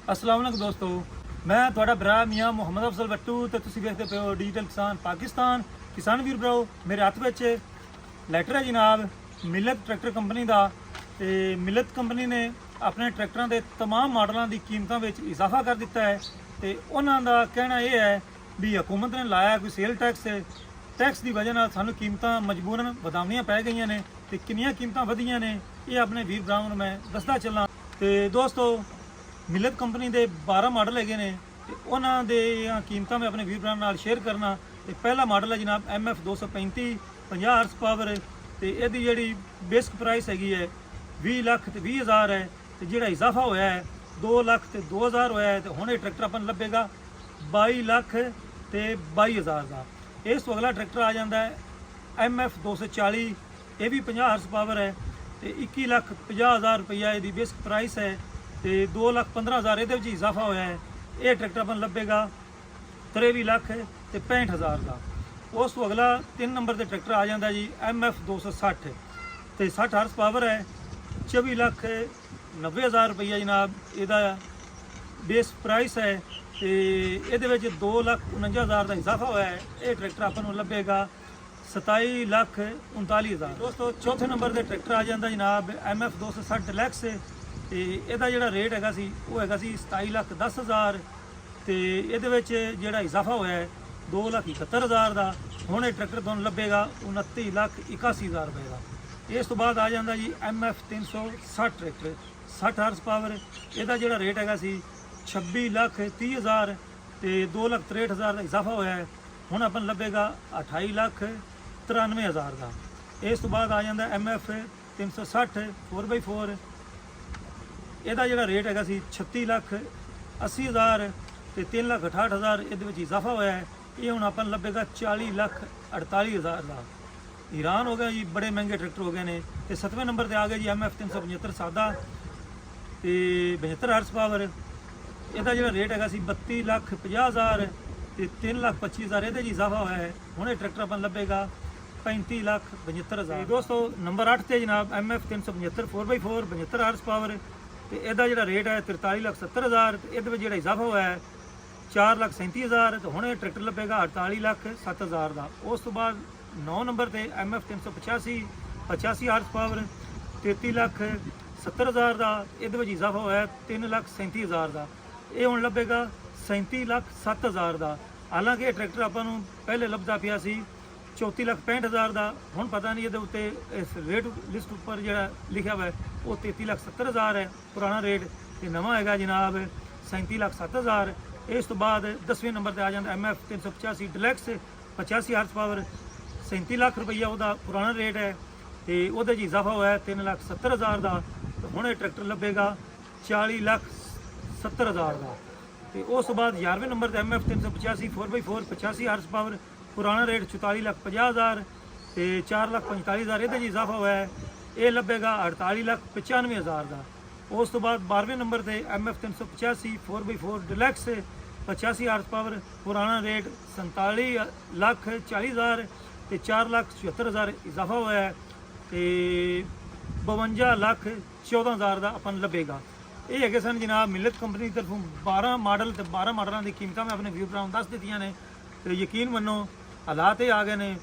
अस्सलाम वालेकुम दोस्तों, मैं थोड़ा भरा मियाँ मुहम्मद अफजल बट्टू तो तुसीं वेखदे पे हो डिजिटल किसान पाकिस्तान। किसान वीर भराओ, मेरे हत्थ विच लैटर है जनाब मिलत ट्रैक्टर कंपनी का। तो मिलत कंपनी ने अपने ट्रैक्टरों के तमाम मॉडलों की कीमतों में इजाफा कर दिता है। तो उन्होंने कहना यह है भी हुकूमत ने लाया कोई सेल टैक्स की वजह से सानू कीमत मजबूरन वधावनियां पै गई ने। तो किनियां कीमत वधियां ने ये अपने वीर भरावां नूं मैं दसदा चलना। तो दोस्तों, मिलत कंपनी के 12 मॉडल है ने, उन्होंने कीमत मैं अपने वीर भरावां नाल शेयर करना। तो पहला मॉडल है जनाब MF 235 50 हॉर्स पावर। तो यदी जी बेसिक प्राइस हैगी है 20 लाख तो 20,000 है। तो जोड़ा इजाफा होया है 2 लाख तो 2,000 होया है। तो हुण ये ट्रैक्टर अपन लभेगा 22 लाख तो 22,000 का। इस तो अगला ट्रैक्टर आ जाता है MF 240, ये भी 50 हॉर्स पावर है। तो 21 लाख 50,000 रुपया ये बेसिक प्राइस है। तो 2 लाख 15,000 ये इजाफा होया है। ये ट्रैक्टर अपन लभेगा 23 लाख तो 65,000 का। उस तो अगला 3 नंबर से ट्रैक्टर आ जाता जी MF 260, तो 60 हॉर्स पावर है। 24 लाख 90,000 रुपया जनाब यदा बेस प्राइस है। तो ये 2 लाख 49,000 का इजाफा होया है। ये ट्रैक्टर अपन लभेगा 27 लाख 39,000। दोस्तों, चौथे नंबर से ट्रैक्टर आ जाता जनाब MF 260 डिलैक्स। तो यदा जो रेट है वो है 27 लाख 10,000। तो ये जोड़ा इजाफा होया है 2 लाख 71,000 का। हुण ये ट्रैक्टर तुहानूं लभेगा 29 लाख 81,000 रुपये का। इस तो बाद आ जाता जी MF 360 ट्रैक्टर 60 हॉर्स पावर। यदा जोड़ा रेट है 26 लाख 30,000। तो 2 लाख 63,000 का इजाफा होया है। हुण अपन लभेगा 28 लाख 93,000 का। इस तो बाद आ जाता MF 360 4x4। यदा जोड़ा रेट है 36 लाख 80,000। तो 3 लाख 68,000 ये इजाफा होया है। ये हुण अपन लभेगा 40 लाख 48,000 का। ईरान हो गया जी, बड़े महंगे ट्रैक्टर हो गए हैं। तो 7वें नंबर पर आ गया जी MF 375 सादा, तो 72 हॉर्स पावर। यदा जो रेट है 32 लाख 50,000। तो 3 लाख 25,000 ये इजाफा होया है। हुण ये ट्रैक्टर अपन लभेगा 35 लाख 75,000। दोस्तों, नंबर 8 से जनाब MF 375 4x4 72 हॉर्स पावर। तो यदा जो रेट है 43 लाख 70,000। तो ये जो इजाफा होया है 4 लाख 37,000। तो हुण ये ट्रैक्टर लभेगा 48 लाख 7,000 का। उस तो बाद 9 नंबर पर MF 385 85 हॉर्स पावर 33 लाख 70,000 का। ये इजाफा होया 3 लाख 37,000 का। ये हुण लभेगा 37 लाख 7,000 का। हालांकि ये ट्रैक्टर अपन पहले लभदा पिया सी 34 लाख 65,000 का। हुण पता नहीं ये उत्ते इस रेट लिस्ट उपर जो लिखा हुआ है वो 33 लाख 70,000 है पुराना रेट। तो नवा है जनाब 37 लाख 7,000। इस तो बाद 10वें नंबर पर आ जाता MF 385 Deluxe 85 horse power 37 lakh रुपया वह पुराना रेट है। तो वो इजाफा हुआ है 3 लाख 70,000 का। तो हुण ये ट्रैक्टर लभेगा 40 लाख 70,000 का। तो उस बाद 11वें नंबर पर MF 385 4x4 85 हॉर्स पावर पुराना रेट 44 लाख 50,000। तो 4 लाख 45,000 ये इजाफा हुआ है। ये लभेगा 48 लाख 95,000 का। उस तो बाद 12वें नंबर पर MF 385 4x4 Deluxe 85 horse power पुराना रेट 47 लाख 40,000। तो 4 लाख 76,000 इजाफा हुआ है। तो 52 लाख 14,000 का अपन लभेगा। ये है सन जनाब मिलत कंपनी की तरफों 12 मॉडल। तो 12 मॉडलों की कीमत मैं अपने व्यूअर भरावां दस दित्तियां ने। तो यकीन मनो हालात ये आ गए ने,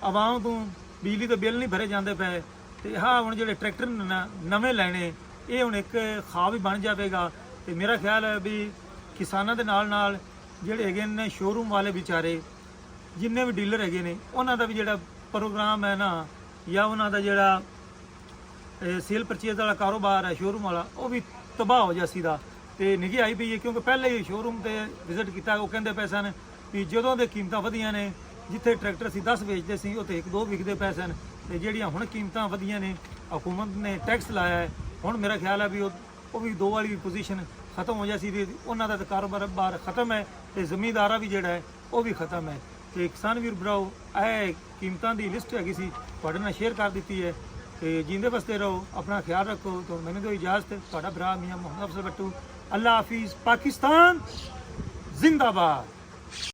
आवाम तो बिजली के बिल नहीं भरे जाते पे। तो हाँ हुण जो ट्रैक्टर नवे लैने ये हुण एक ख्वाब ही बन जाएगा। तो मेरा ख्याल है भी किसानों के नाल जिहड़े हैगे ने शोरूम वाले बेचारे जिन्ने भी डीलर हैगे ने उन्हां दा भी जिहड़ा प्रोग्राम है ना, या उन्हां दा जिहड़ा सेल परचेज वाला कारोबार है शोरूम वाला वो भी तबाह हो जासी दा। तो निगी आई पई है क्योंकि पहले ही शोरूम पर विजिट किया वो कहते पे सन भी जदों दे कीमतां वधियां ने, जिथे ट्रैक्टर असीं 10 बेचते सी उत्थे 1-2 विकदे पे सन। तो जिहड़ियां हुण कीमतां वधियां ने, हुकूमत ने टैक्स लाया है, हुण मेरा ख्याल है भी वो भी 2 वाली पोजीशन खत्म हो जासी। उन्हां दा कारोबार बार खत्म है। तो जमींदारा भी जिहड़ा है वो भी खत्म है। तो किसान वीर भराओ ਇਹ कीमतां की लिस्ट हैगी सी तुहाडे नाल शेयर कर दी है। तो जींदे बसते रहो, अपना ख्याल रखो। तो मैंने दो इजाज़त, तुहाडा भरा मियाँ मुहम्मद अफजल बट्टू। अल्लाह हाफिज़। पाकिस्तान जिंदाबाद।